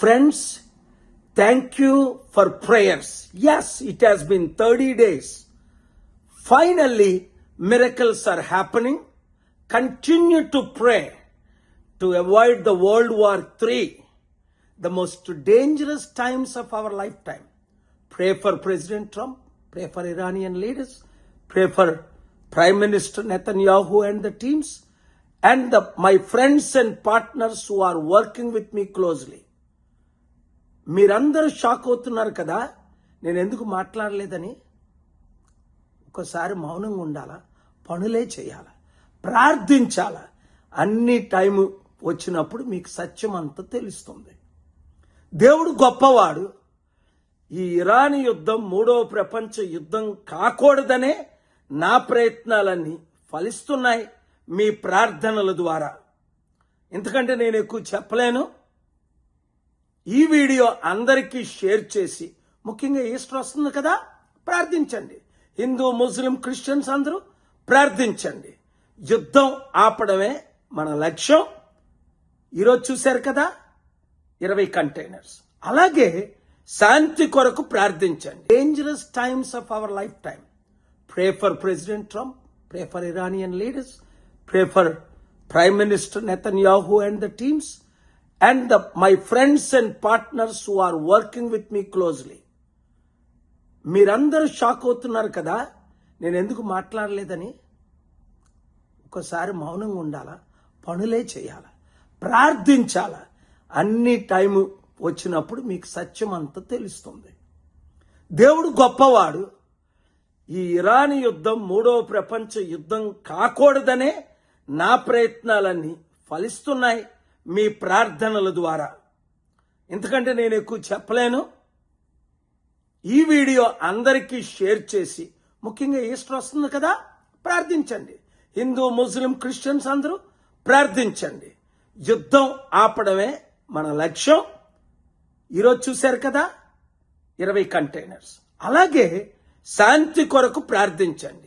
Friends, thank you for prayers. Yes, it has been 30 days. Finally, miracles are happening. Continue to pray to avoid the World War III, the most dangerous times of our lifetime. Pray for President Trump, pray for Iranian leaders, pray for Prime Minister Netanyahu and the teams, and my friends and partners who are working with me closely. మీరందరూ shock అవుతున్నారు కదా, నేను ఎందుకు మాట్లాడలేదని. ఒకసారి మౌనంగా ఉండాలా, పనులే చేయాలా, ప్రార్థించాలా. అన్ని టైం వచ్చినప్పుడు మీకు సత్యం అంతా తెలుస్తుంది. దేవుడు గొప్పవాడు. ఈ ఇరాన్ యుద్ధం మూడవ ప్రపంచ యుద్ధం కాకూడదనే నా ప్రయత్నాలన్నీ ఫలిస్తున్నాయి మీ ప్రార్థనల ద్వారా. ఎందుకంటే నేను ఎక్కువ చెప్పలేను. ఈ వీడియో అందరికీ షేర్ చేసి, ముఖ్యంగా ఈస్టర్ వస్తుంది కదా, ప్రార్థించండి. హిందూ, ముస్లిం, క్రిస్టియన్స్ అందరూ ప్రార్థించండి. యుద్ధం ఆపడమే మన లక్ష్యం. ఈరోజు చూశారు కదా 20 కంటైనర్స్. అలాగే శాంతి కొరకు ప్రార్థించండి. Dangerous times of our life time. Pray for president Trump, pray for Iranian leaders, pray for prime minister Netanyahu and the teams, and my friends and partners who are working with me closely. మీరందరూ shock అవుతున్నారు కదా, నేను ఎందుకు మాట్లాడలేదని. ఒకసారి మౌనంగా ఉండాలా, పనులే చేయాలా, ప్రార్థించాలా. అన్ని టైం వచ్చినప్పుడు మీకు సత్యం అంతా తెలుస్తుంది. దేవుడు గొప్పవాడు. ఈ ఇరాన్ యుద్ధం మూడవ ప్రపంచ యుద్ధం కాకూడదనే నా ప్రయత్నాలన్నీ ఫలిస్తున్నాయి మీ ప్రార్థనల ద్వారా. ఎందుకంటే నేను ఎక్కువ చెప్పలేను. ఈ వీడియో అందరికీ షేర్ చేసి, ముఖ్యంగా ఈస్టర్ వస్తుంది కదా, ప్రార్థించండి. హిందూ, ముస్లిం, క్రిస్టియన్స్ అందరూ ప్రార్థించండి. యుద్ధం ఆపడమే మన లక్ష్యం. ఈరోజు చూశారు కదా 20 కంటైనర్స్. అలాగే శాంతి కొరకు ప్రార్థించండి.